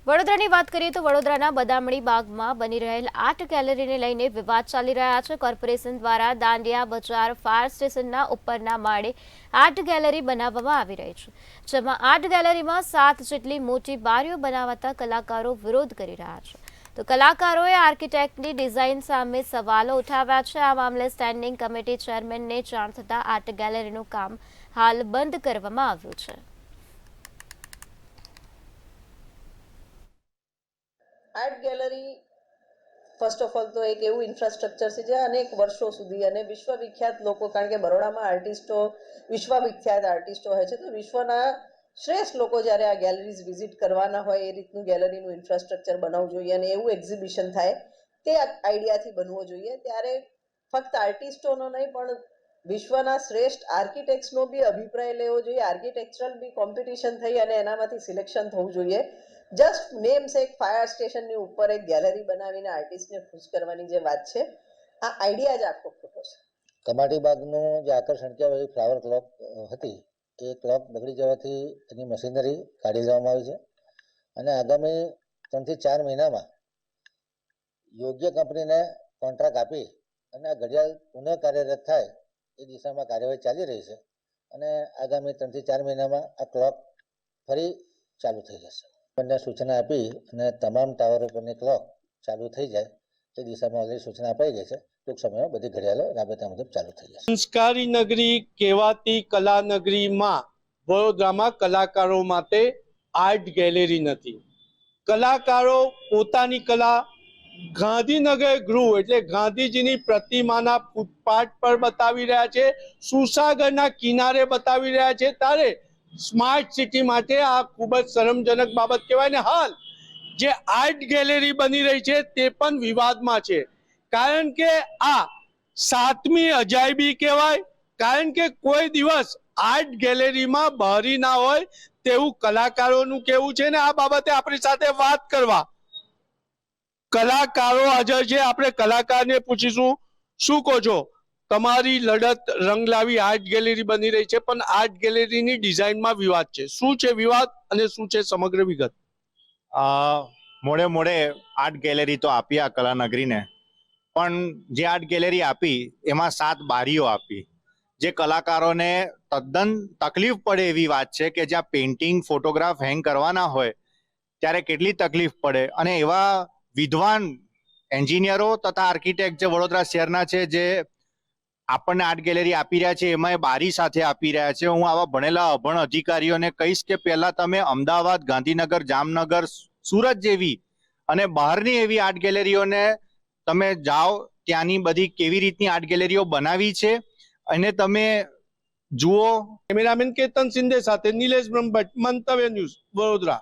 વડોદરાની વાત કરીએ તો વડોદરાના બદામડી બાગમાં બની રહેલ આર્ટ ગેલેરીને લઈને વિવાદ ચાલી રહ્યા છે। કોર્પોરેશન દ્વારા દાંડિયા બજાર ફાયર સ્ટેશનના ઉપરના માળે આર્ટ ગેલેરી બનાવવામાં આવી રહી છે, જેમાં આર્ટ ગેલેરીમાં 7 જેટલી મોટી બારીઓ બનાવતા કલાકારો વિરોધ કરી રહ્યા છે। તો કલાકારોએ આર્કિટેક્ટની ડિઝાઇન સામે સવાલો ઉઠાવ્યા છે। આ મામલે સ્ટેન્ડિંગ કમિટી ચેરમેનને જાણ થતાં આર્ટ ગેલેરીનું કામ હાલ બંધ કરવામાં આવ્યું છે। Art gallery first of all તો એક એવું ઇન્ફ્રાસ્ટ્રક્ચર છે જે અનેક વર્ષો સુધી અને વિશ્વવિખ્યાત લોકો, કારણ કે બરોડામાં આર્ટિસ્ટો વિશ્વવિખ્યાત આર્ટિસ્ટો હોય છે, તો વિશ્વના શ્રેષ્ઠ લોકો જ્યારે આ ગેલેરીઝ વિઝિટ કરવાના હોય એ રીતનું ગેલેરીનું ઇન્ફ્રાસ્ટ્રક્ચર બનાવવું જોઈએ અને એવું એક્ઝિબિશન થાય તે આઈડિયાથી બનવો જોઈએ। ત્યારે ફક્ત આર્ટિસ્ટોનો નહીં પણ વિશ્વના શ્રેષ્ઠ આર્કિટેક્ટ્સનો બી અભિપ્રાય લેવો જોઈએ, આર્કિટેક્ચરલ બી કોમ્પિટિશન થઈ અને એનામાંથી સિલેક્શન થવું જોઈએ। જસ્ટ નેમ્સ એક ફાયર સ્ટેશનની ઉપર એક ગેલેરી બનાવીને આર્ટિસ્ટને ખુશ કરવાની જે વાત છે, આ આઈડિયા જ આખો ખોટો છે। કમાટી બાગનું જે આકર્ષણ કહેવાય ફ્લાવર ક્લોક હતી, એ ક્લોક બગડી જવાથી એની મશીનરી કાઢી લેવામાં આવી છે અને આગામી 3 થી 4 મહિનામાં યોગ્ય કંપનીને કોન્ટ્રાક્ટ આપી અને આ ઘડિયાળ પુનઃ કાર્યરત થાય એ દિશામાં કાર્યવાહી ચાલી રહી છે અને આગામી 3 થી 4 મહિનામાં આ ક્લોક ફરી ચાલુ થઈ જશે। બંને સૂચના આપી અને તમામ ટાવરો પરની ક્લોક ચાલુ થઈ જાય એ દિશામાં ઓલરેડી સૂચના અપાઈ ગઈ છે। ટૂંક સમયમાં બધી ઘડિયાળો રાબેતા મુજબ ચાલુ થઈ જશે। સંસ્કારી નગરી કહેવાતી કલા નગરીમાં વડોદરામાં કલાકારો માટે આર્ટ ગેલેરી નથી। કલાકારો પોતાની કલા ગાંધીનગર ગૃહ એટલે ગાંધીજીની પ્રતિમાના ફૂટપાથ પર બતાવી રહ્યા છે, સુસાગરના કિનારે બતાવી રહ્યા છે। ત્યારે સ્માર્ટ સિટી માટે આ ખૂબ જ શરમજનક બાબત કહેવાય ને હાલ જે આર્ટ ગેલેરી બની રહી છે તે પણ વિવાદમાં છે, કારણ કે આ 7મી અજાયબી કહેવાય। કારણ કે કોઈ દિવસ આર્ટ ગેલેરીમાં બહારી ના હોય તેવું કલાકારોનું કહેવું છે ને આ બાબતે આપણી સાથે વાત કરવા કલાકારો હાજર છે। આપણે કલાકારને પૂછીશું, શું કહો છો? તમારી લડત રંગ લાવી આર્ટ ગેલેરી બની રહી છે, પણ આર્ટ ગેલેરીની ડિઝાઇનમાં વિવાદ છે। શું છે વિવાદ અને શું છે સમગ્ર વિગત? મોડે આર્ટ ગેલેરી તો આપી આ કલાનગરીને, પણ જે આર્ટ ગેલેરી આપી એમાં 7 બારીઓ આપી, જે કલાકારોને તદ્દન તકલીફ પડે એવી વાત છે કે જ્યાં પેઇન્ટિંગ ફોટોગ્રાફ હેંગ કરવાના હોય ત્યારે કેટલી તકલીફ પડે। અને એવા વિદ્વાન એન્જિનિયરો તથા આર્કિટેક્ટ જે વડોદરા શહેરના છે જે આપણને આર્ટ ગેલેરી આપી રહ્યા છે, એમાં બારી સાથે આપી રહ્યા છે। હું આવા ભણેલા અભણ અધિકારીઓને કહીશ કે પહેલા તમે અમદાવાદ, ગાંધીનગર, જામનગર, સુરત જેવી અને બહારની એવી આર્ટ ગેલેરીઓને તમે જાઓ, ત્યાંની બધી કેવી રીતની આર્ટ ગેલેરીઓ બનાવી છે અને તમે જુઓ। કેમેરામેન કેતન સિંધે સાથે નિલેશ બ્રહ્મભટ્ટ, મંતવ્ય ન્યૂઝ, વડોદરા।